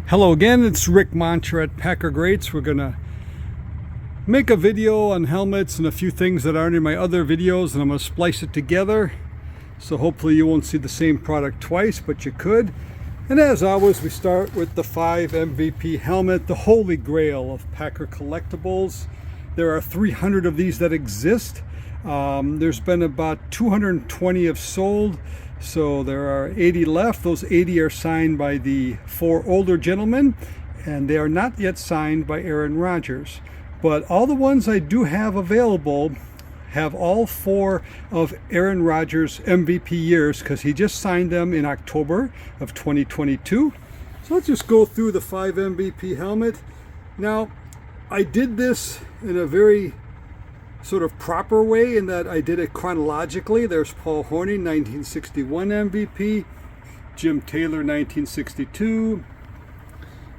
Hello again, it's Rick Montra at Packer Greats. We're going to make a video on helmets and a few things that aren't in my other videos, and I'm going to splice it together. So hopefully you won't see the same product twice, but you could. And as always, we start with the 5 MVP helmet, the holy grail of Packer collectibles. There are 300 of these that exist. There's been about 220 have sold. So there are 80 left. Those 80 are signed by the 4 older gentlemen, and they are not yet signed by Aaron Rodgers. But all the ones I do have available have all 4 of Aaron Rodgers' MVP years, because he just signed them in October of 2022. So let's just go through the 5 MVP helmet. Now, I did this in a very sort of proper way in that I did it chronologically. There's Paul Hornung, 1961 MVP, Jim Taylor, 1962,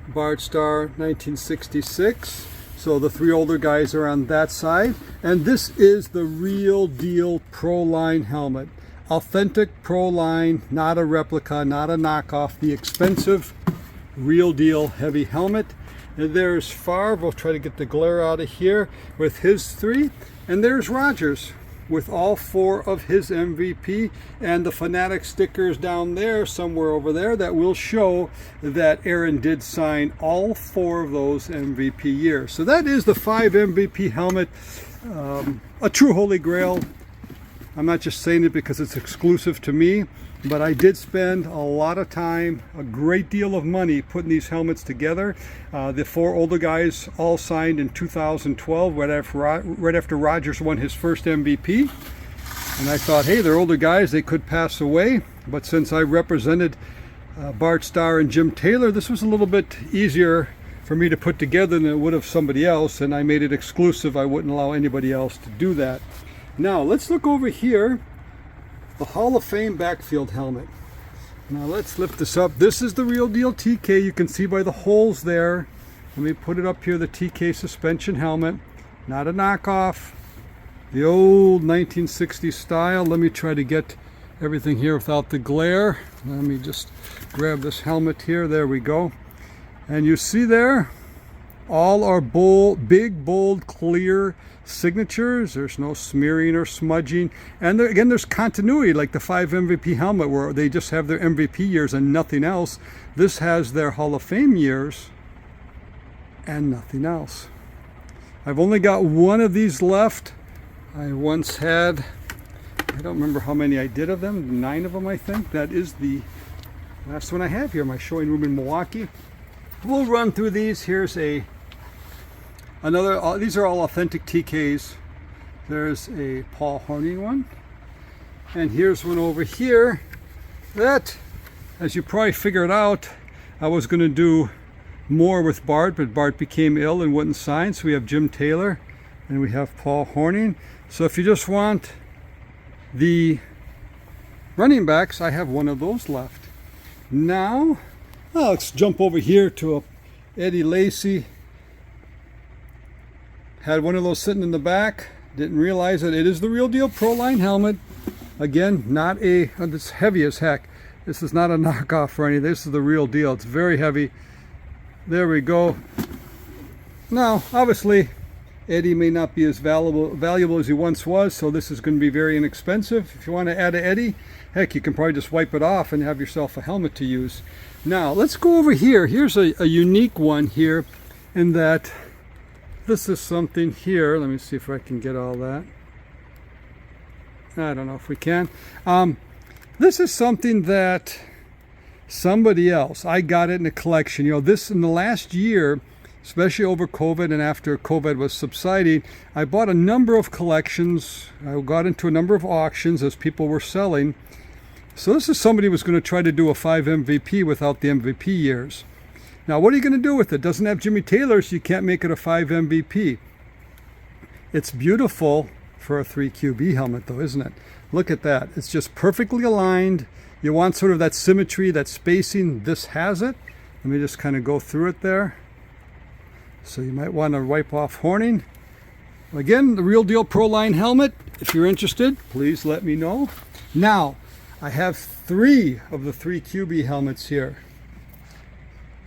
Bart Starr, 1966. So the 3 older guys are on that side. And this is the real deal Pro Line helmet. Authentic Pro Line, not a replica, not a knockoff, the expensive real deal heavy helmet. And there's Favre, we'll try to get the glare out of here, with his 3. And there's Rodgers with all 4 of his MVP, and the Fanatic stickers down there, somewhere over there, that will show that Aaron did sign all 4 of those MVP years. So that is the 5 MVP helmet, a true holy grail. I'm not just saying it because it's exclusive to me, but I did spend a lot of time, a great deal of money putting these helmets together. The 4 older guys all signed in 2012, right after Rodgers won his first MVP. And I thought, hey, they're older guys, they could pass away. But since I represented Bart Starr and Jim Taylor, this was a little bit easier for me to put together than it would have somebody else, and I made it exclusive. I wouldn't allow anybody else to do that. Now, let's look over here. The Hall of Fame backfield helmet. Now let's lift this up. This is the real deal TK. You can see by the holes there. Let me put it up here, the TK suspension helmet. Not a knockoff. The old 1960s style. Let me try to get everything here without the glare. Let me just grab this helmet here. There we go. And you see there, all are bold, big, bold, clear signatures. There's no smearing or smudging. And there, again, there's continuity, like the 5 MVP helmet where they just have their MVP years and nothing else. This has their Hall of Fame years and nothing else. I've only got 1 of these left. I once had, I don't remember how many I did of them, 9 of them I think. That is the last one I have here, my showing room in Milwaukee. We'll run through these. Here's another, these are all authentic TKs. There's a Paul Hornung one. And here's one over here that, as you probably figured out, I was going to do more with Bart, but Bart became ill and wouldn't sign. So we have Jim Taylor and we have Paul Hornung. So if you just want the running backs, I have 1 of those left. Now, let's jump over here to Eddie Lacy. Had 1 of those sitting in the back. Didn't realize that it is the real deal Pro Line helmet. Again, not a, it's heavy as heck. This is not a knockoff or anything. This is the real deal. It's very heavy. There we go. Now, obviously, Eddie may not be as valuable as he once was, so this is going to be very inexpensive. If you want to add an Eddie, heck, you can probably just wipe it off and have yourself a helmet to use. Now, let's go over here. Here's a unique one here in that this is something here. Let me see if I can get all that. I don't know if we can. This is something that somebody else, I got it in a collection. You know, this in the last year, especially over COVID and after COVID was subsiding, I bought a number of collections. I got into a number of auctions as people were selling. So this is somebody who was going to try to do a 5 MVP without the MVP years. Now, what are you going to do with it? It doesn't have Jimmy Taylor, so you can't make it a 5 MVP. It's beautiful for a 3 QB helmet, though, isn't it? Look at that. It's just perfectly aligned. You want sort of that symmetry, that spacing. This has it. Let me just kind of go through it there. So you might want to wipe off Hornung. Again, the real deal Pro Line helmet. If you're interested, please let me know. Now, I have 3 of the 3 QB helmets here.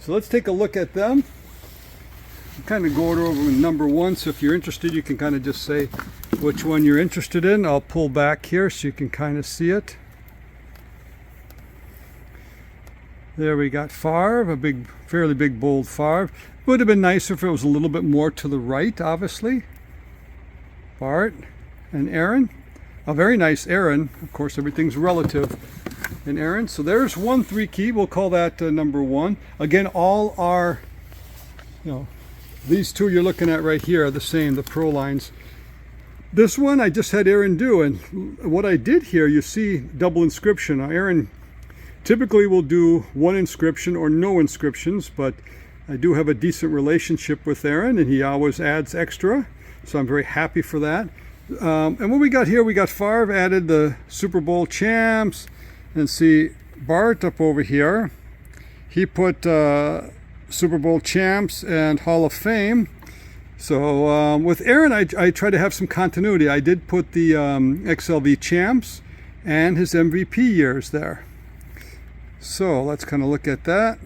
So let's take a look at them. I'll kind of go over number one, so if you're interested you can kind of just say which one you're interested in. I'll pull back here so you can kind of see it. There we got Favre, a big, fairly big, bold Favre. Would have been nicer if it was a little bit more to the right, obviously. Bart and Aaron. A very nice Aaron. Of course, everything's relative in Aaron. So there's 1 3 key. We'll call that number one. Again, all are, these two you're looking at right here are the same, the Pro lines. This one I just had Aaron do, and what I did here, you see double inscription. Now, Aaron typically will do 1 inscription or no inscriptions, but I do have a decent relationship with Aaron, and he always adds extra, so I'm very happy for that. And what we got here, we got Favre added the Super Bowl champs, and see Bart up over here, he put Super Bowl champs and Hall of Fame. So with Aaron, I try to have some continuity. I did put the XLV champs and his MVP years there. So let's kind of look at that.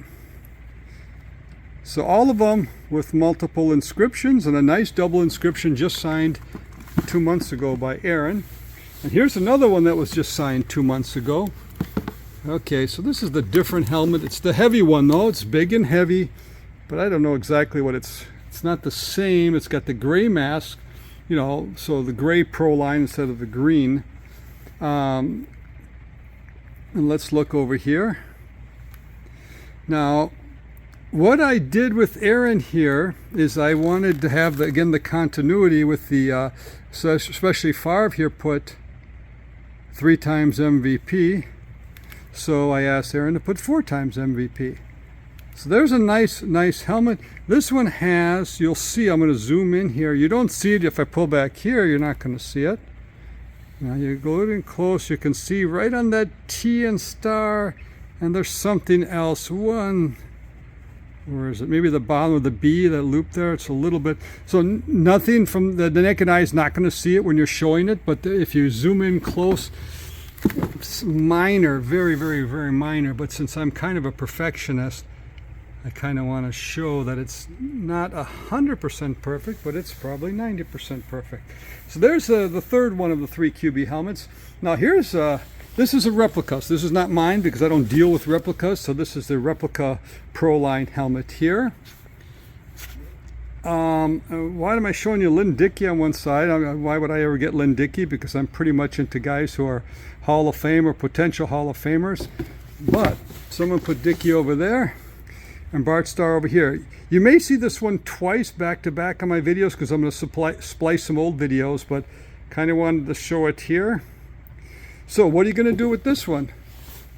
So all of them with multiple inscriptions, and a nice double inscription just signed 2 months ago by Aaron. And here's another one that was just signed 2 months ago. Okay, so this is the different helmet. It's the heavy one though. It's big and heavy, but I don't know exactly what it's not the same. It's got the gray mask, so the gray Pro line instead of the green. And let's look over here. Now, what I did with Aaron here is I wanted to have, the continuity with the, so especially Favre here put 3 times MVP. So I asked Aaron to put 4 times MVP. So there's a nice helmet. This one has, you'll see, I'm going to zoom in here. You don't see it if I pull back here, you're not going to see it. Now you go in close, you can see right on that T and star, and there's something else. Where is it? Maybe the bottom of the B, that loop there. It's a little bit, so nothing from the naked eye is not going to see it when you're showing it, but if you zoom in close, it's minor, very, very, very minor. But since I'm kind of a perfectionist, I kind of want to show that it's not 100% perfect, but it's probably 90% perfect. So there's the third one of the 3 QB helmets. Now here's, this is a replica. So this is not mine because I don't deal with replicas. So this is the replica Pro line helmet here. Why am I showing you Lynn Dickey on one side? Why would I ever get Lynn Dickey? Because I'm pretty much into guys who are Hall of Fame or potential Hall of Famers. But someone put Dickey over there and Bart Starr over here. You may see this one twice back to back on my videos because I'm going to splice some old videos, but kind of wanted to show it here. So what are you going to do with this one?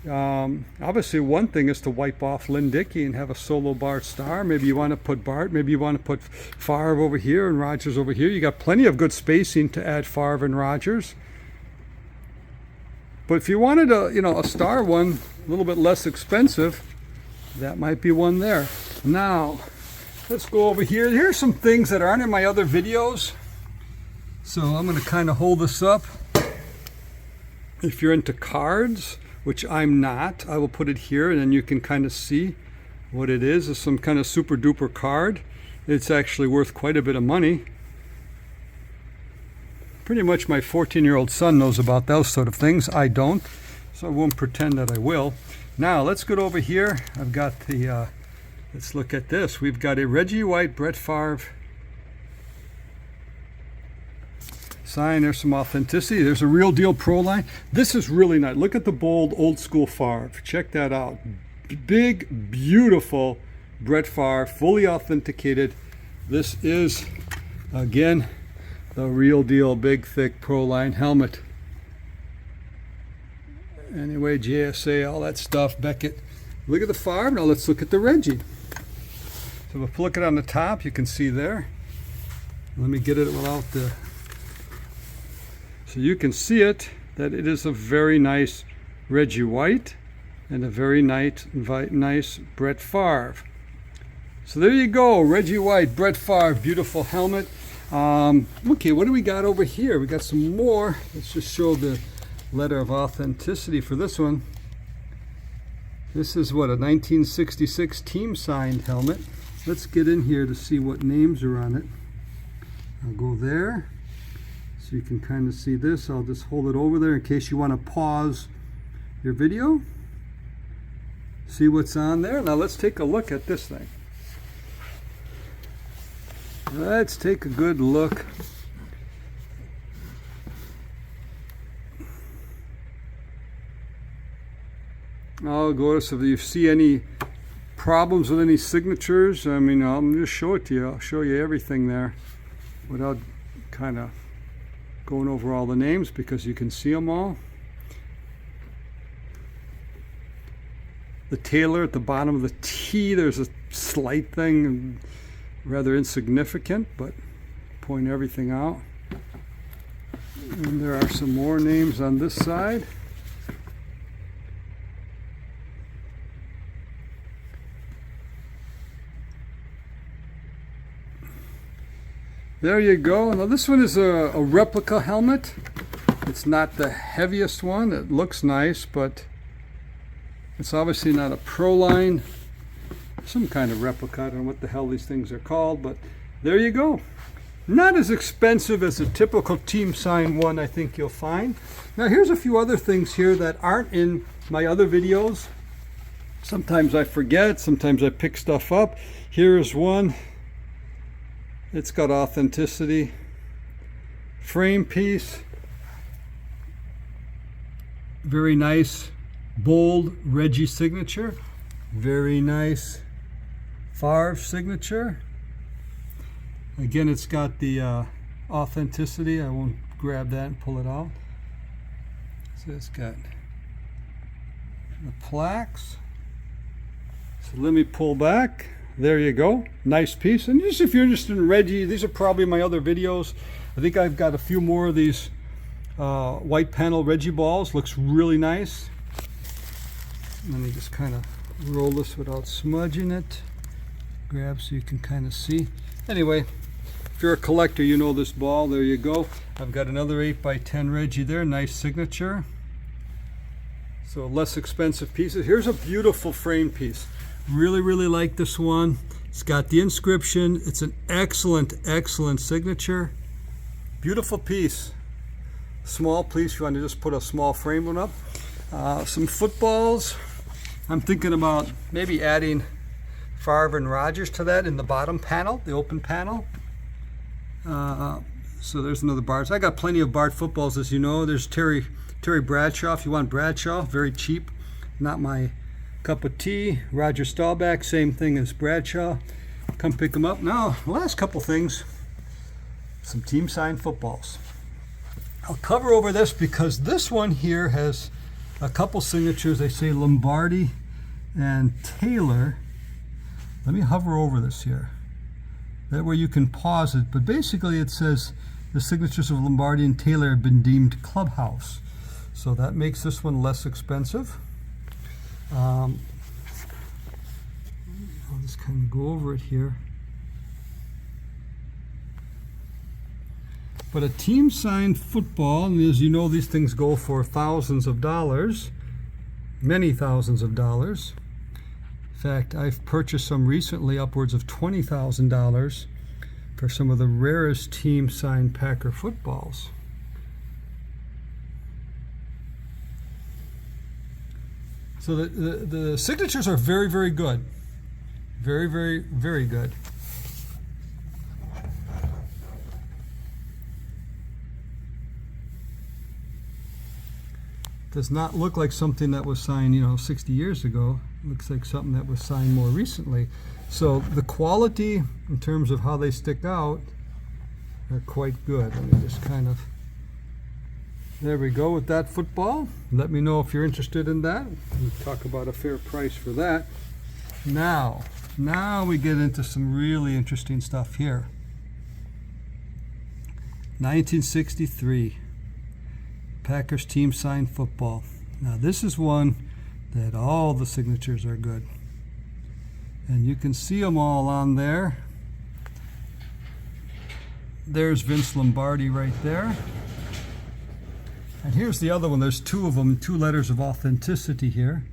Obviously one thing is to wipe off Lynn Dickey and have a solo Bart Starr. Maybe you want to put Bart, maybe you want to put Favre over here and Rodgers over here. You got plenty of good spacing to add Favre and Rodgers. But if you wanted a star one, a little bit less expensive, that might be one there. Now, let's go over here. Here's some things that aren't in my other videos. So I'm going to kind of hold this up. If you're into cards, which I'm not, I will put it here and then you can kind of see what it is. It's some kind of super duper card. It's actually worth quite a bit of money. Pretty much my 14-year-old son knows about those sort of things. I don't, so I won't pretend that I will. Now let's go over here. I've got the, let's look at this. We've got a Reggie White, Brett Favre sign. There's some authenticity. There's a real deal Pro line. This is really nice. Look at the bold old school Favre. Check that out. Big, beautiful Brett Favre, fully authenticated. This is, again, the real deal big, thick Pro line helmet. Anyway, JSA, all that stuff, Beckett. Look at the Favre. Now let's look at the Reggie. So if we look at it on the top, you can see there. Let me get it without the... So you can see it, that it is a very nice Reggie White and a very nice Brett Favre. So there you go, Reggie White, Brett Favre, beautiful helmet. Okay, what do we got over here? We got some more. Let's just show the letter of authenticity for this one. This is what, a 1966 team signed helmet. Let's get in here to see what names are on it. I'll go there so you can kind of see this. I'll just hold it over there in case you want to pause your video. See what's on there. Now let's take a look at this thing. Let's take a good look. I'll go to, if you see any problems with any signatures, I mean, I'll just show it to you. I'll show you everything there without kind of going over all the names because you can see them all. The Taylor at the bottom of the T, there's a slight thing, rather insignificant, but point everything out. And there are some more names on this side. There you go. Now this one is a replica helmet. It's not the heaviest one. It looks nice, but it's obviously not a Pro-Line. Some kind of replica. I don't know what the hell these things are called, but there you go. Not as expensive as a typical team sign one, I think you'll find. Now here's a few other things here that aren't in my other videos. Sometimes I forget, sometimes I pick stuff up. Here's one. It's got authenticity. Frame piece. Very nice, bold Reggie signature. Very nice Favre signature. Again, it's got the authenticity. I won't grab that and pull it out. So it's got the plaques. So let me pull back. There you go. Nice piece. And just if you're interested in Reggie, these are probably my other videos. I think I've got a few more of these white panel Reggie balls. Looks really nice. Let me just kind of roll this without smudging it. Grab so you can kind of see. Anyway, if you're a collector, you know this ball. There you go. I've got another 8x10 Reggie there. Nice signature. So less expensive pieces. Here's a beautiful frame piece. Really, really like this one. It's got the inscription. It's an excellent, excellent signature. Beautiful piece. Small piece. If you want to just put a small frame one up. Some footballs. I'm thinking about maybe adding Favre and Rodgers to that in the bottom panel, the open panel. So there's another Bart. I got plenty of Bart footballs, as you know. There's Terry Bradshaw. If you want Bradshaw, very cheap. Not my cup of tea. Roger Staubach, same thing as Bradshaw. Come pick them up. Now, the last couple things, some team signed footballs. I'll cover over this because this one here has a couple signatures. They say Lombardi and Taylor. Let me hover over this here. That way you can pause it. But basically it says the signatures of Lombardi and Taylor have been deemed clubhouse. So that makes this one less expensive. I'll just kind of go over it here. But a team signed football, and as you know, these things go for thousands of dollars, many thousands of dollars. In fact, I've purchased some recently, upwards of $20,000 for some of the rarest team signed Packer footballs. So the signatures are very, very good. Very, very, very good. Does not look like something that was signed, 60 years ago. It looks like something that was signed more recently. So the quality in terms of how they stick out are quite good. Let me just kind of, there we go with that football. Let me know if you're interested in that. We'll talk about a fair price for that. Now we get into some really interesting stuff here. 1963. Packers team signed football. Now this is one that all the signatures are good. And you can see them all on there. There's Vince Lombardi right there. And here's the other one. There's two of them, two letters of authenticity here.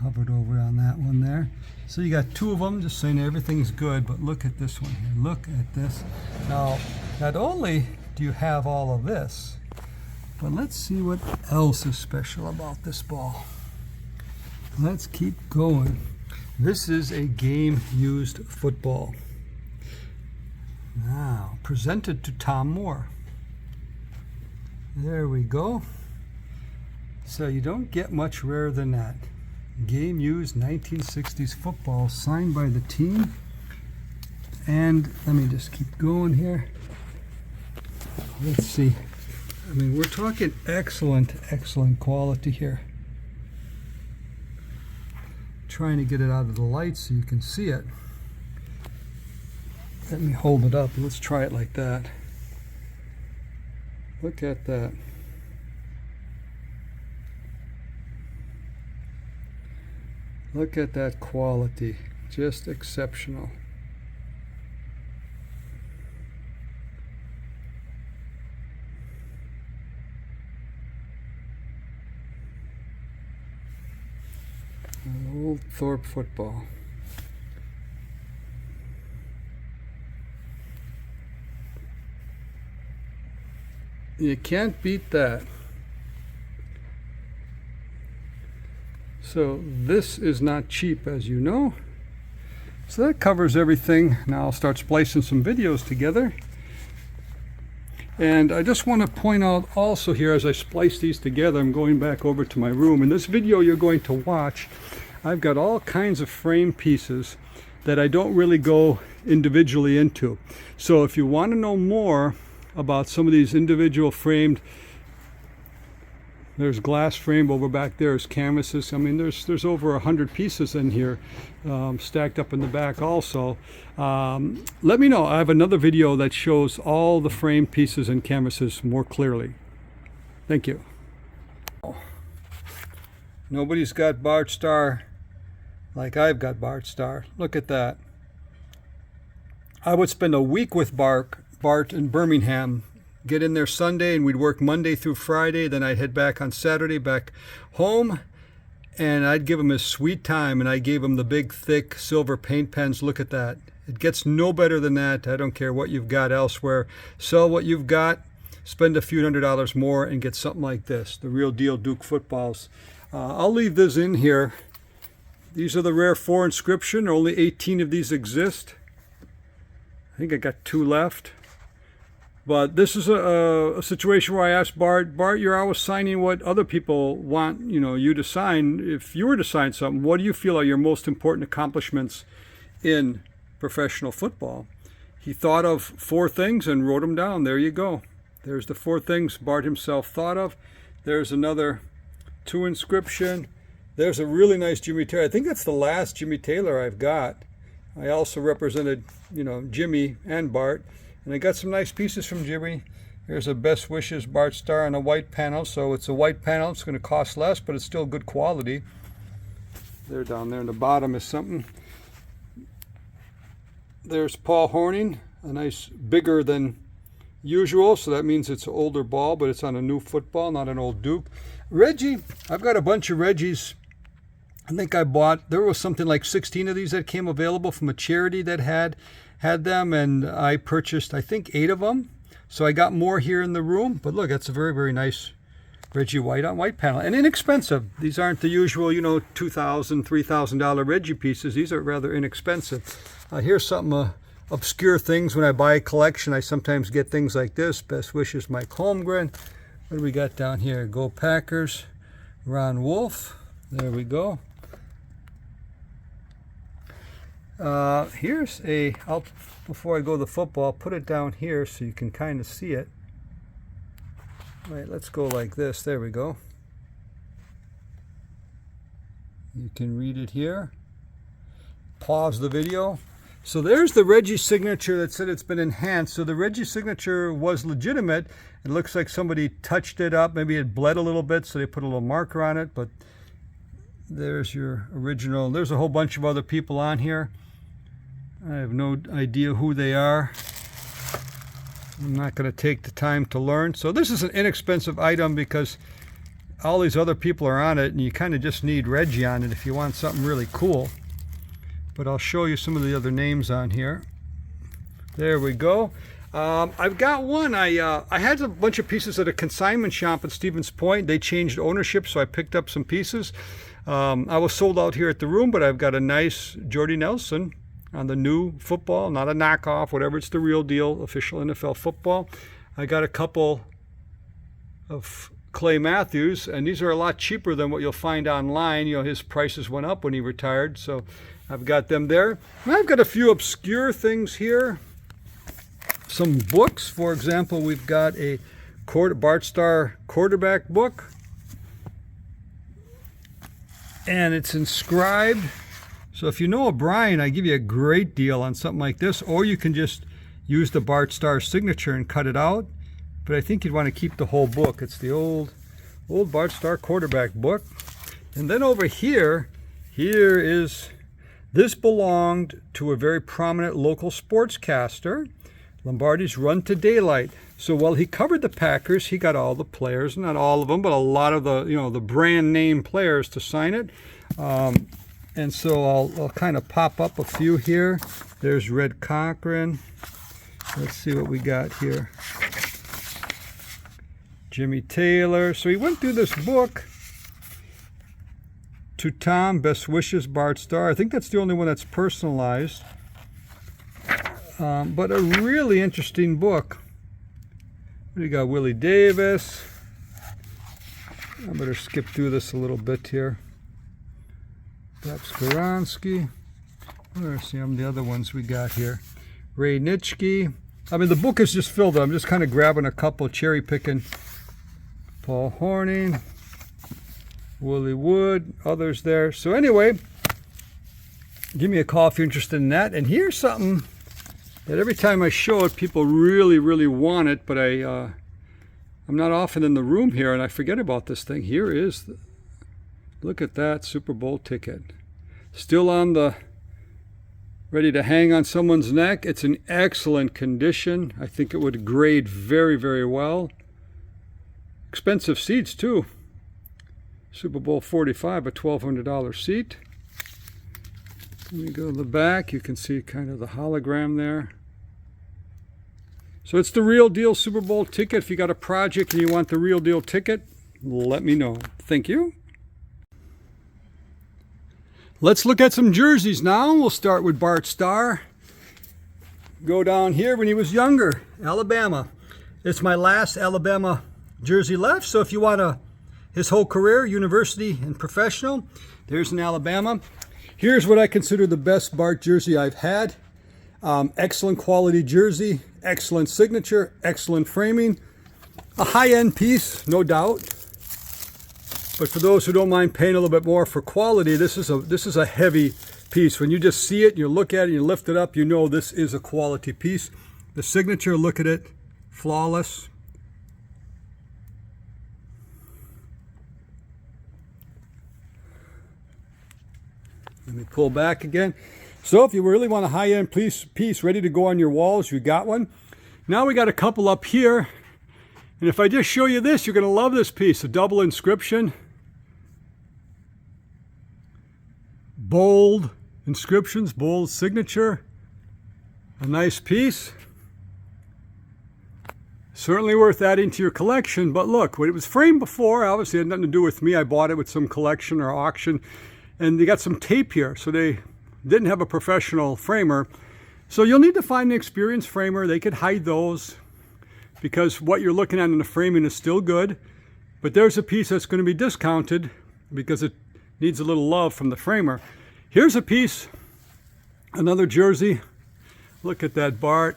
hovered over on that one there. So you got two of them, just saying everything's good, but look at this one here. Look at this. Now, not only do you have all of this, but let's see what else is special about this ball. Let's keep going. This is a game-used football. Now, presented to Tom Moore. There we go. So you don't get much rarer than that. Game-used 1960s football signed by the team. And let me just keep going here. Let's see. I mean, we're talking excellent, excellent quality here. Trying to get it out of the light so you can see it. Let me hold it up. Let's try it like that. Look at that. Look at that quality. Just exceptional. An old Thorpe football. You can't beat that. So this is not cheap, as you know. So that covers everything. Now I'll start splicing some videos together. And I just want to point out also here, as I splice these together, I'm going back over to my room. In this video you're going to watch, I've got all kinds of frame pieces that I don't really go individually into. So if you want to know more about some of these individual framed, there's glass frame over back there, there's canvases. I mean, there's over 100 pieces in here, stacked up in the back also. Let me know. I have another video that shows all the frame pieces and canvases more clearly. Thank you. Nobody's got Bart Starr like I've got Bart Starr. Look at that. I would spend a week with Bart in Birmingham. Get in there Sunday and we'd work Monday through Friday. Then I'd head back on Saturday back home, and I'd give him his sweet time, and I gave him the big thick silver paint pens. Look at that. It gets no better than that. I don't care what you've got elsewhere. Sell what you've got, spend a few $100s more and get something like this, the real deal Duke footballs. I'll leave this in here. These are the rare 4 inscription. Only 18 of these exist. I think I got 2 left. But this is a situation where I asked Bart, you're always signing what other people want, you to sign. If you were to sign something, what do you feel are your most important accomplishments in professional football? He thought of 4 things and wrote them down. There you go. There's the 4 things Bart himself thought of. There's another 2 inscription. There's a really nice Jimmy Taylor. I think that's the last Jimmy Taylor I've got. I also represented, Jimmy and Bart. And I got some nice pieces from Jimmy. Here's a Best Wishes Bart Starr on a white panel. So it's a white panel. It's going to cost less, but it's still good quality. There down there in the bottom is something. There's Paul Horning, a nice bigger than usual. So that means it's an older ball, but it's on a new football, not an old Duke. Reggie, I've got a bunch of Reggies. I think I bought, there was something like 16 of these that came available from a charity that had them, and I purchased, I think, 8 of them. So I got more here in the room. But look, that's a very, very nice Reggie White on white panel. And inexpensive. These aren't the usual, $2,000, $3,000 Reggie pieces. These are rather inexpensive. Here's something, obscure things. When I buy a collection, I sometimes get things like this. Best Wishes, Mike Holmgren. What do we got down here? Go Packers, Ron Wolf. There we go. Here's before I go to the football, I'll put it down here so you can kind of see it. All right, let's go like this. There we go. You can read it here. Pause the video. So there's the Reggie signature that said it's been enhanced. So the Reggie signature was legitimate. It looks like somebody touched it up. Maybe it bled a little bit, so they put a little marker on it. But there's your original. There's a whole bunch of other people on here. I have no idea who they are. I'm not going to take the time to learn. So this is an inexpensive item because all these other people are on it, and you kind of just need Reggie on it if you want something really cool. But I'll show you some of the other names on here. There we go. I've got one. I had a bunch of pieces at a consignment shop at Stevens Point. They changed ownership, so I picked up some pieces. I was sold out here at the room, but I've got a nice Jordy Nelson on the new football, not a knockoff, whatever. It's the real deal, official NFL football. I got a couple of Clay Matthews, and these are a lot cheaper than what you'll find online. You know, his prices went up when he retired, so I've got them there. And I've got a few obscure things here. Some books, for example, we've got a Bart Starr quarterback book, and it's inscribed. So if you know O'Brien, I give you a great deal on something like this, or you can just use the Bart Starr signature and cut it out. But I think you'd want to keep the whole book. It's the old Bart Starr quarterback book. And then over here is, this belonged to a very prominent local sportscaster, Lombardi's Run to Daylight. So while he covered the Packers, he got all the players, not all of them, but a lot of the, the brand name players to sign it. And so I'll kind of pop up a few here. There's Red Cochran. Let's see what we got here. Jimmy Taylor. So he went through this book. To Tom, Best Wishes, Bart Starr. I think that's the only one that's personalized. But a really interesting book. We got Willie Davis. I better skip through this a little bit here. Bob Skoronski. Let's see the other ones we got here. Ray Nitschke. I mean, the book is just filled up. I'm just kind of grabbing a couple, cherry picking. Paul Horning. Willie Wood. Others there. So anyway, give me a call if you're interested in that. And here's something that every time I show it, people really, really want it, but I'm not often in the room here, and I forget about this thing. Here is, look at that Super Bowl ticket. Still on the, ready to hang on someone's neck. It's in excellent condition. I think it would grade very, very well. Expensive seats, too. Super Bowl 45, a $1,200 seat. Let me go to the back. You can see kind of the hologram there. So it's the real deal Super Bowl ticket. If you got a project and you want the real deal ticket, let me know. Thank you. Let's look at some jerseys now. We'll start with Bart Starr. Go down here when he was younger, Alabama. It's my last Alabama jersey left. So if you want his whole career, university and professional, there's an Alabama. Here's what I consider the best Bart jersey I've had. Excellent quality jersey, excellent signature, excellent framing. A high-end piece, no doubt. But for those who don't mind paying a little bit more for quality, this is a heavy piece. When you just see it, you look at it, you lift it up, you know this is a quality piece. The signature, look at it, flawless. Let me pull back again. So if you really want a high-end piece ready to go on your walls, you got one. Now we got a couple up here. And if I just show you this, you're going to love this piece. A double inscription. Bold inscriptions, bold signature. A nice piece. Certainly worth adding to your collection. But look, when it was framed before, obviously it had nothing to do with me. I bought it with some collection or auction. And they got some tape here, so they didn't have a professional framer. So you'll need to find an experienced framer. They could hide those because what you're looking at in the framing is still good. But there's a piece that's going to be discounted because it needs a little love from the framer. Here's a piece, another jersey. Look at that Bart.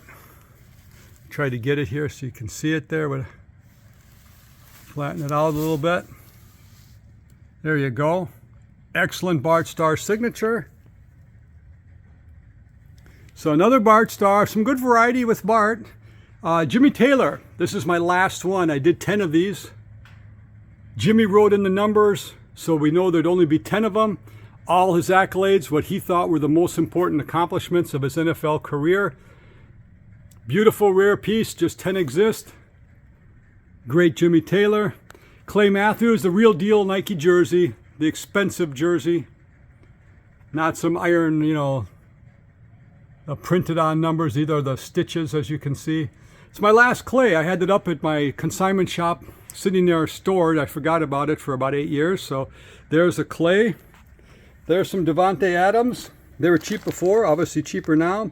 Try to get it here so you can see it there, but flatten it out a little bit. There you go. Excellent Bart Starr signature. So another Bart Starr, some good variety with Bart. Jimmy Taylor, this is my last one. I did 10 of these. Jimmy wrote in the numbers, so we know there'd only be 10 of them. All his accolades, what he thought were the most important accomplishments of his NFL career. Beautiful rare piece, just 10 exist. Great Jimmy Taylor. Clay Matthews, the real deal Nike jersey, the expensive jersey. Not some iron, you know, printed on numbers. These are the stitches, as you can see. It's my last Clay. I had it up at my consignment shop, sitting there stored. I forgot about it for about 8 years. So there's a Clay. There's some Davante Adams. They were cheap before, obviously cheaper now.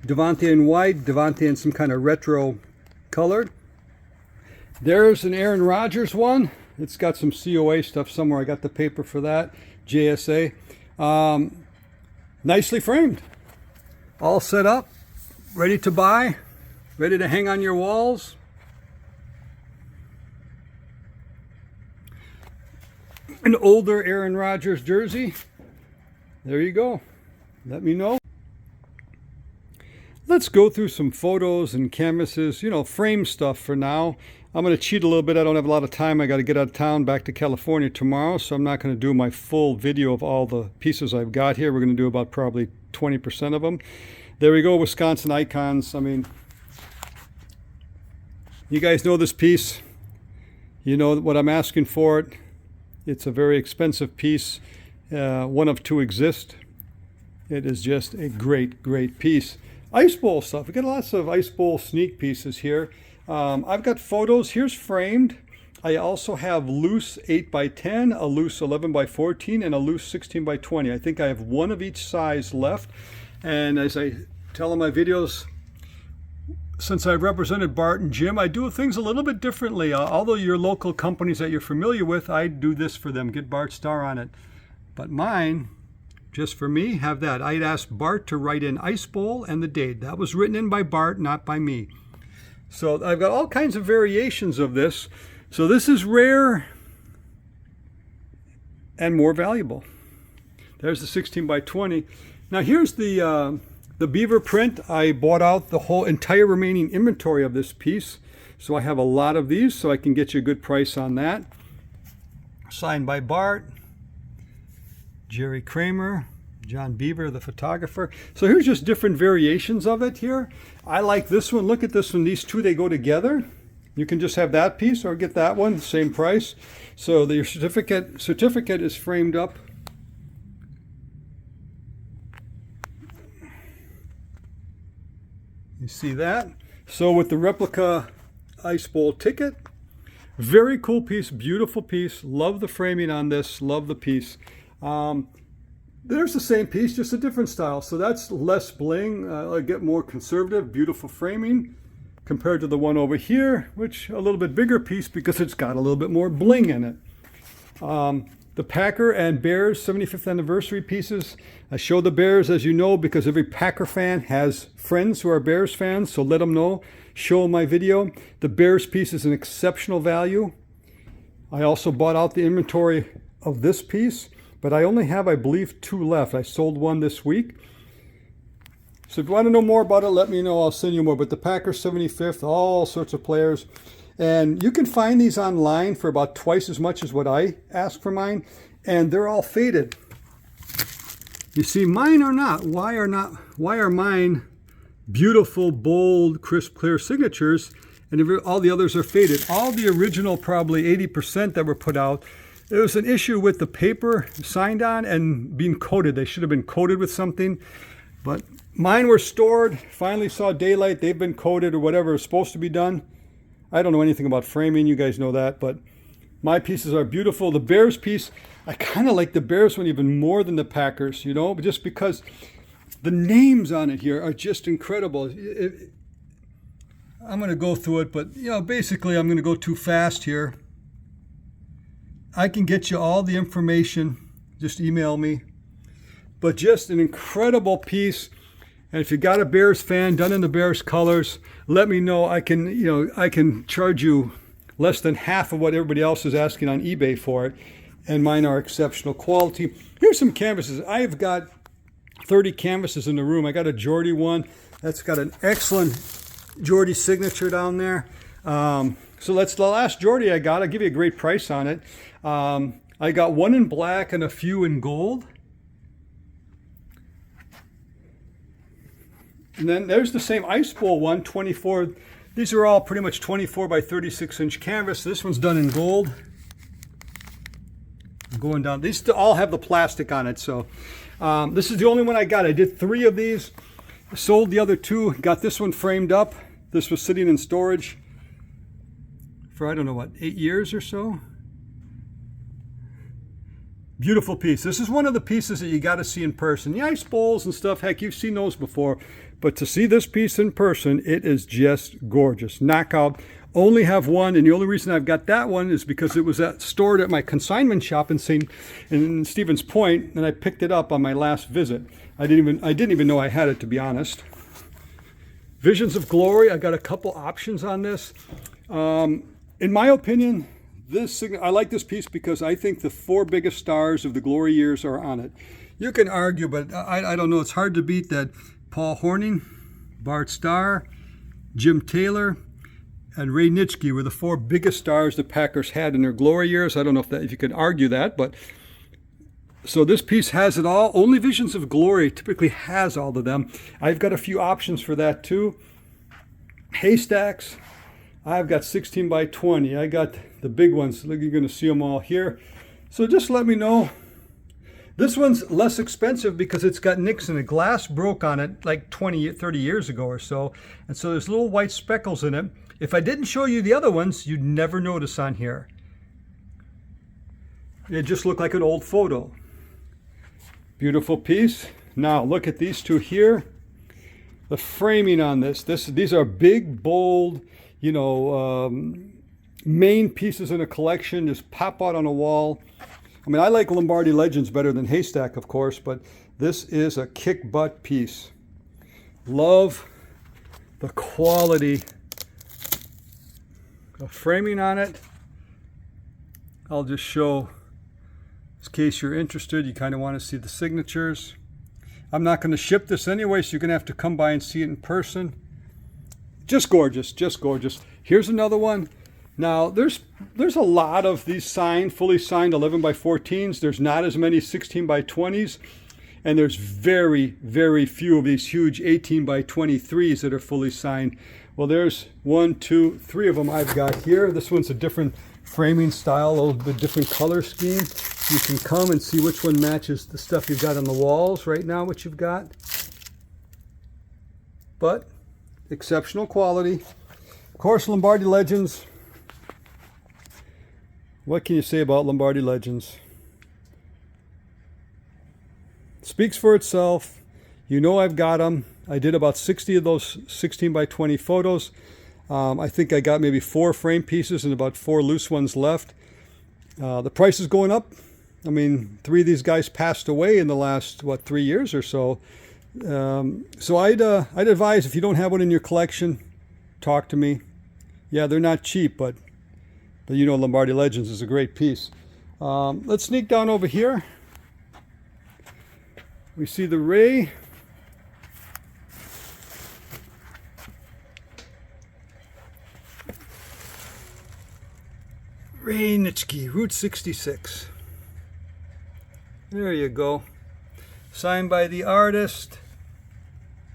Davante in white, Davante in some kind of retro colored. There's an Aaron Rodgers one. It's got some COA stuff somewhere. I got the paper for that. JSA. Nicely framed. All set up. Ready to buy. Ready to hang on your walls. An older Aaron Rodgers jersey. There you go. Let me know. Let's go through some photos and canvases, you know, frame stuff for now. I'm going to cheat a little bit. I don't have a lot of time. I got to get out of town back to California tomorrow, so I'm not going to do my full video of all the pieces I've got here. We're going to do about probably 20% of them. There we go, Wisconsin Icons. I mean, you guys know this piece. You know what I'm asking for it. It's a very expensive piece. One of two exist. It is just a great, great piece. Ice Bowl stuff. We got lots of Ice Bowl sneak pieces here. I've got photos. Here's framed. I also have loose 8x10, a loose 11x14, and a loose 16x20. I think I have one of each size left. And as I tell in my videos, since I've represented Bart and Jim, I do things a little bit differently. Although your local companies that you're familiar with, I do this for them. Get Bart Starr on it. But mine, just for me, have that. I'd asked Bart to write in Ice Bowl and the date. That was written in by Bart, not by me. So I've got all kinds of variations of this. So this is rare and more valuable. There's the 16x20. Now here's the beaver print. I bought out the whole entire remaining inventory of this piece. So I have a lot of these, so I can get you a good price on that. Signed by Bart. Jerry Kramer, John Beaver, the photographer. So here's just different variations of it here. I like this one. Look at this one. These two, they go together. You can just have that piece or get that one, same price. So your certificate is framed up. You see that? So with the replica Ice Bowl ticket, very cool piece, beautiful piece. Love the framing on this, love the piece. There's the same piece, just a different style. So that's less bling, I get more conservative, beautiful framing compared to the one over here, which a little bit bigger piece because it's got a little bit more bling in it. The Packer and Bears 75th anniversary pieces. I show the Bears, as you know, because every Packer fan has friends who are Bears fans, so let them know. Show them my video. The Bears piece is an exceptional value. I also bought out the inventory of this piece, but I only have, I believe, 2 left. I sold one this week. So if you want to know more about it, let me know. I'll send you more. But the Packer 75th, all sorts of players. And you can find these online for about twice as much as what I ask for mine. And they're all faded. You see, mine are not. Why are mine beautiful, bold, crisp, clear signatures, and all the others are faded? All the original, probably 80% that were put out, there was an issue with the paper signed on and being coated. They should have been coated with something. But mine were stored, finally saw daylight. They've been coated or whatever is supposed to be done. I don't know anything about framing. You guys know that. But my pieces are beautiful. The Bears piece, I kind of like the Bears one even more than the Packers, you know, just because the names on it here are just incredible. I'm going to go through it, but, you know, basically I'm going to go too fast here. I can get you all the information. Just email me. But just an incredible piece. And if you got a Bears fan done in the Bears colors, let me know. I can charge you less than half of what everybody else is asking on eBay for it. And mine are exceptional quality. Here's some canvases. I've got 30 canvases in the room. I got a Jordy one. That's got an excellent Jordy signature down there. So that's the last Jordy I got. I'll give you a great price on it. I got one in black and a few in gold. And then there's the same Ice Bowl one, 24. These are all pretty much 24 by 36 inch canvas. This one's done in gold. Going down. These all have the plastic on it, so this is the only one I got. I did 3 of these, sold the other 2, got this one framed up. This was sitting in storage for, I don't know what, 8 years or so. Beautiful piece. This is one of the pieces that you got to see in person. The ice bowls and stuff, heck, you've seen those before. But to see this piece in person, it is just gorgeous. Knockout. Only have one, and the only reason I've got that one is because it was stored at my consignment shop in Stevens Point, and I picked it up on my last visit. I didn't even know I had it, to be honest. Visions of Glory. I got a couple options on this. In my opinion, I like this piece because I think the 4 biggest stars of the Glory years are on it. You can argue, but I don't know. It's hard to beat that Paul Hornung, Bart Starr, Jim Taylor, and Ray Nitschke were the 4 biggest stars the Packers had in their Glory years. I don't know if you could argue that, but so this piece has it all. Only Visions of Glory typically has all of them. I've got a few options for that too. Haystacks. I've got 16 by 20. I got the big ones. Look, you're going to see them all here. So just let me know. This one's less expensive because it's got nicks in it. Glass broke on it like 30 years ago or so. And so there's little white speckles in it. If I didn't show you the other ones, you'd never notice on here. It just looked like an old photo. Beautiful piece. Now look at these 2 here. The framing on these are big, bold, main pieces in a collection. Just pop out on a wall. I mean, I like Lombardi Legends better than Haystack, of course, but this is a kick butt piece. Love the quality of framing on it. I'll just show, in case you're interested, you kind of want to see the signatures. I'm not going to ship this anyway, so you're going to have to come by and see it in person. Just gorgeous, just gorgeous. Here's another one. Now, there's a lot of these fully signed 11 by 14s. There's not as many 16 by 20s. And there's very, very few of these huge 18 by 23s that are fully signed. Well, there's 1, 2, 3 of them I've got here. This one's a different framing style, a little bit different color scheme. You can come and see which one matches the stuff you've got on the walls right now, what you've got. But exceptional quality. Of course, Lombardi Legends. What can you say about Lombardi Legends? Speaks for itself. You know I've got them. I did about 60 of those 16 by 20 photos. I think I got maybe 4 frame pieces and about 4 loose ones left. The price is going up. I mean, 3 of these guys passed away in the last, 3 years or so. So I'd advise, if you don't have one in your collection, talk to me. Yeah, they're not cheap, but you know Lombardi Legends is a great piece. Let's sneak down over here. We see the Ray Nitschke, Route 66. There you go. Signed by the artist.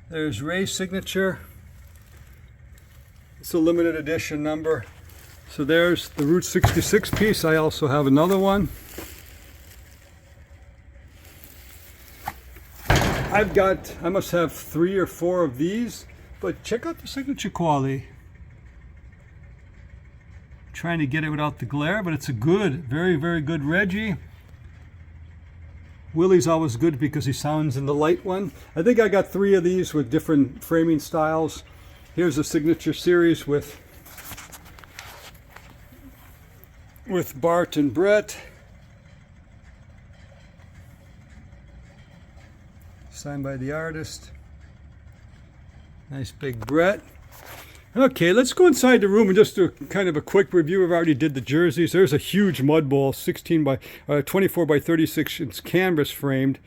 There's Ray's signature. It's a limited edition number. So there's the Route 66 piece. I also have another one. I must have 3 or 4 of these, but check out the signature quality. Trying to get it without the glare, but it's a good, very, very good Reggie. Willie's always good because he sounds in the light one. I think I got 3 of these with different framing styles. Here's a signature series with Bart and Brett. Signed by the artist. Nice big Brett. Okay, let's go inside the room and just do kind of a quick review. I've already did the jerseys. There's a huge mud bowl, 24 by 36 inch canvas framed.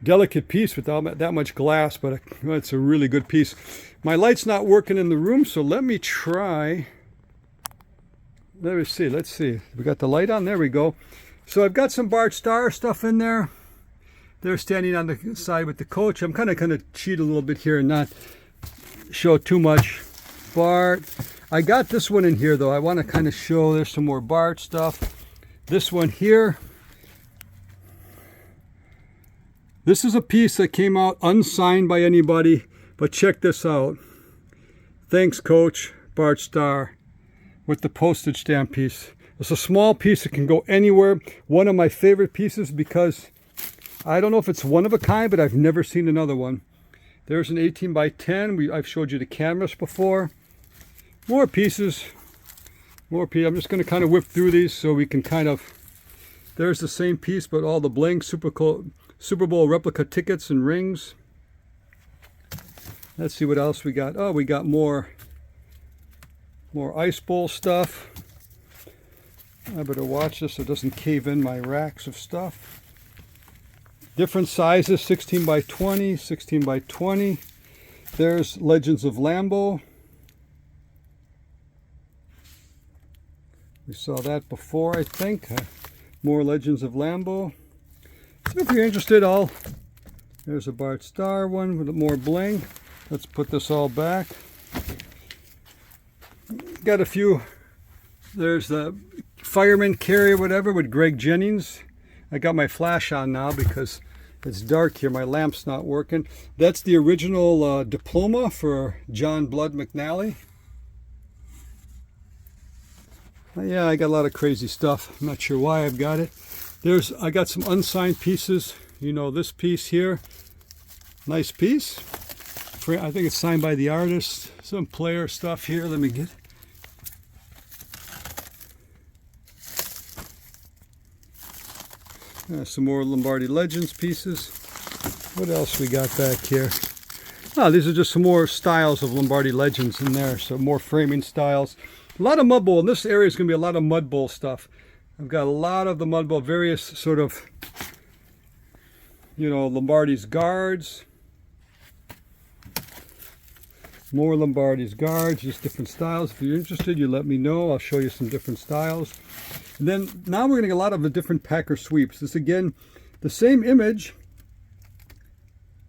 Delicate piece without that much glass, but it's a really good piece. My light's not working in the room, so let me try. Let's see. We got the light on, there we go. So I've got some Bart Starr stuff in there. They're standing on the side with the coach. I'm kind of cheat a little bit here and not show too much Bart. I got this one in here though. I want to kind of show, there's some more Bart stuff. This one here, This is a piece that came out unsigned by anybody, but check this out. Thanks, Coach Bart Starr, with the postage stamp piece. It's a small piece. It can go anywhere. One of my favorite pieces because I don't know if it's one of a kind, but I've never seen another one. There's an 18 by 10. I've showed you the canvas before. More pieces. More pieces. I'm just going to kind of whip through these so we can kind of... There's the same piece, but all the bling, Super Bowl replica tickets and rings. Let's see what else we got. Oh, we got more ice bowl stuff. I better watch this so it doesn't cave in my racks of stuff. Different sizes, 16 by 20, 16 by 20. There's Legends of Lambeau. We saw that before, I think. More Legends of Lambeau. So if you're interested, there's a Bart Starr one with more bling. Let's put this all back. Got a few. There's the Fireman Carry whatever with Greg Jennings. I got my flash on now because it's dark here. My lamp's not working. That's the original diploma for John Blood McNally. Yeah, I got a lot of crazy stuff. I'm not sure why I've got it. I got some unsigned pieces. You know this piece here. Nice piece. I think it's signed by the artist. Some player stuff here. Let me get... some more Lombardi Legends pieces. What else we got back here? Oh, these are just some more styles of Lombardi Legends in there. So more framing styles. A lot of mud bowl. In this area is going to be a lot of mud bowl stuff. I've got a lot of the mud bowl, various sort of, Lombardi's guards. More Lombardi's guards, just different styles. If you're interested, you let me know. I'll show you some different styles. And then now we're going to get a lot of the different Packer sweeps. This again, the same image,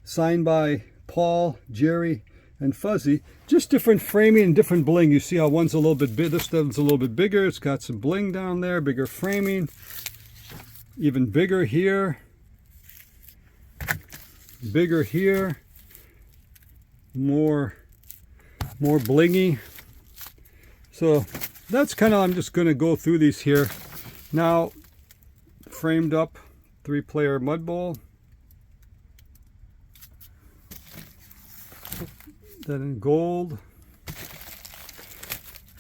signed by Paul, Jerry, and Fuzzy. Just different framing and different bling. You see how one's a little bit big. This one's a little bit bigger. It's got some bling down there, bigger framing, even bigger here, bigger here, more blingy. So that's kind of, I'm just going to go through these here. Now, framed up 3-player mud bowl. That in gold.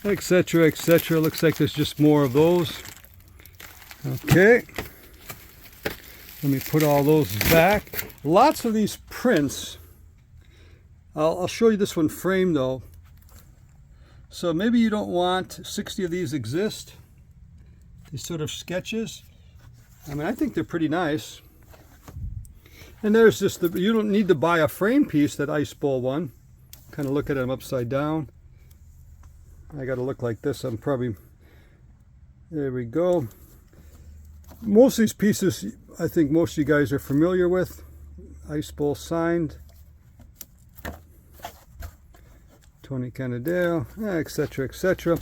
Etc., etc. Looks like there's just more of those. Okay. Let me put all those back. Lots of these prints. I'll show you this one framed though. So maybe you don't want 60 of these exist. These sort of sketches. I mean, I think they're pretty nice. And there's just you don't need to buy a frame piece, that ice bowl one. Kind of look at them upside down. I got to look like this. I'm probably, there we go. Most of these pieces, I think most of you guys are familiar with. Ice bowl signed. Tony Canadale, etc., etc.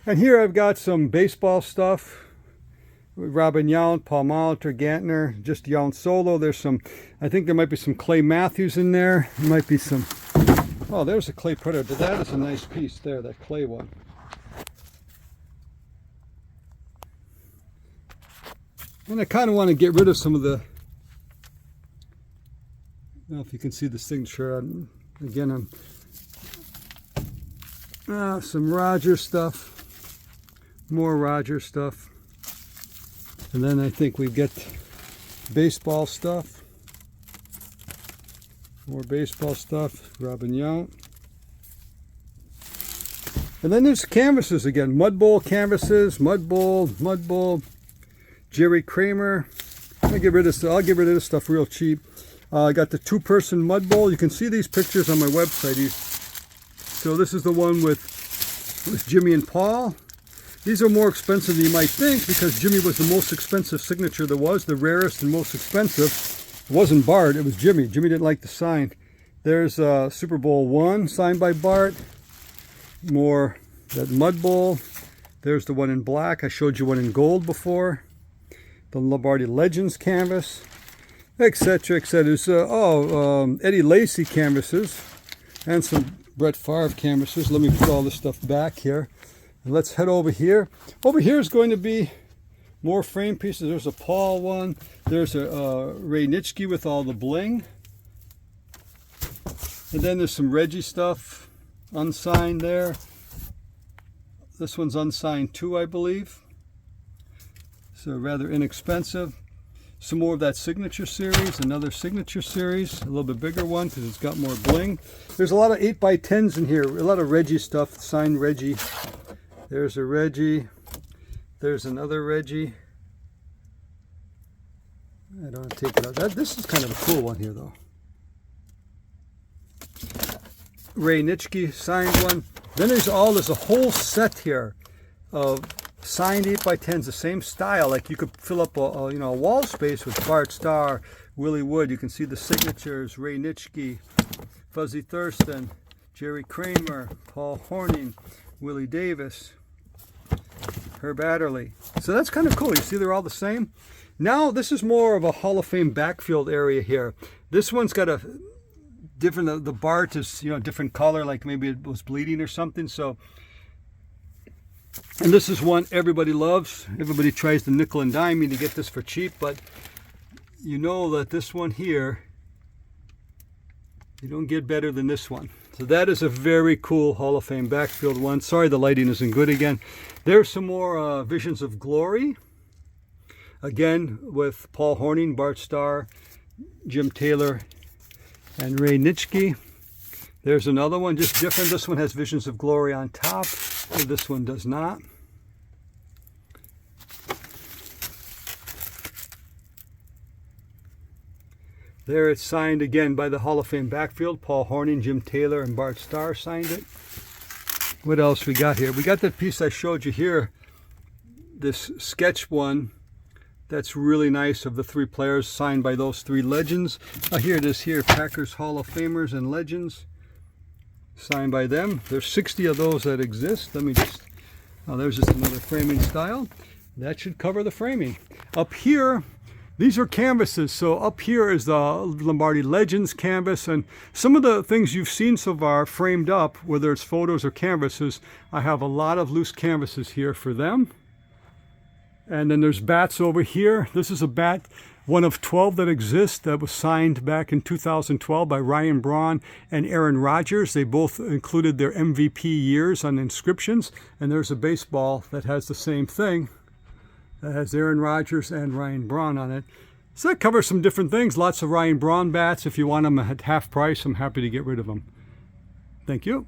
And here I've got some baseball stuff. Robin Yount, Paul Molitor, Gantner, just Yount solo. There's some, I think there might be some Clay Matthews in there. There might be some, oh, there's a Clay Predator. That is a nice piece there, that Clay one. And I kind of want to get rid of some of the, I don't know if you can see the signature. Again, some Roger stuff, more Roger stuff. And then I think we've got baseball stuff. More baseball stuff, Robin Yount. And then there's canvases again. Mud Bowl canvases, Mud Bowl, Jerry Kramer. I'll get rid of this stuff real cheap. I got the 2-person Mud Bowl. You can see these pictures on my website. So this is the one with Jimmy and Paul. These are more expensive than you might think because Jimmy was the most expensive signature there was, the rarest and most expensive. It wasn't Bart, it was Jimmy. Jimmy didn't like the sign. There's Super Bowl I signed by Bart. More that Mud Bowl. There's the one in black. I showed you one in gold before. The Lombardi Legends canvas. etc., etc. There's Eddie Lacy canvases and some Brett Favre canvases. Let me put all this stuff back here. And let's head over here. Over here is going to be more frame pieces. There's a Paul one. There's a Ray Nitschke with all the bling. And then there's some Reggie stuff, unsigned there. This one's unsigned too, I believe. So rather inexpensive. Some more of that signature series, another signature series, a little bit bigger one because it's got more bling. There's a lot of 8x10s in here, a lot of Reggie stuff, signed Reggie. There's a Reggie. There's another Reggie. I don't want to take it out. This is kind of a cool one here, though. Ray Nitschke signed one. Then there's a whole set here of signed 8x10s, the same style. Like you could fill up a wall space with Bart Starr, Willie Wood. You can see the signatures: Ray Nitschke, Fuzzy Thurston, Jerry Kramer, Paul Hornung, Willie Davis, Herb Adderley. So that's kind of cool. You see they're all the same. Now this is more of a Hall of Fame backfield area here. This one's got a different, the Bart is different color, like maybe it was bleeding or something. So, and this is one everybody loves. Everybody tries to nickel and dime me to get this for cheap, but you know that this one here, you don't get better than this one. So that is a very cool Hall of Fame backfield one. Sorry the lighting isn't good again. There's some more Visions of Glory. Again with Paul Hornung, Bart Starr, Jim Taylor, and Ray Nitschke. There's another one, just different. This one has Visions of Glory on top. This one does not. There it's signed again by the Hall of Fame backfield. Paul Hornung, Jim Taylor, and Bart Starr signed it. What else we got here? We got that piece I showed you here. This sketch one. That's really nice of the three players signed by those three legends. Here it is here, Packers Hall of Famers and Legends. Signed by them. There's 60 of those that exist. Let me just, there's just another framing style. That should cover the framing. Up here, these are canvases. So up here is the Lombardi Legends canvas, and some of the things you've seen so far framed up, whether it's photos or canvases, I have a lot of loose canvases here for them. And then there's bats over here. This is a bat, one of 12 that exist, that was signed back in 2012 by Ryan Braun and Aaron Rodgers. They both included their MVP years on inscriptions. And there's a baseball that has the same thing, that has Aaron Rodgers and Ryan Braun on it. So that covers some different things. Lots of Ryan Braun bats. If you want them at half price, I'm happy to get rid of them. Thank you.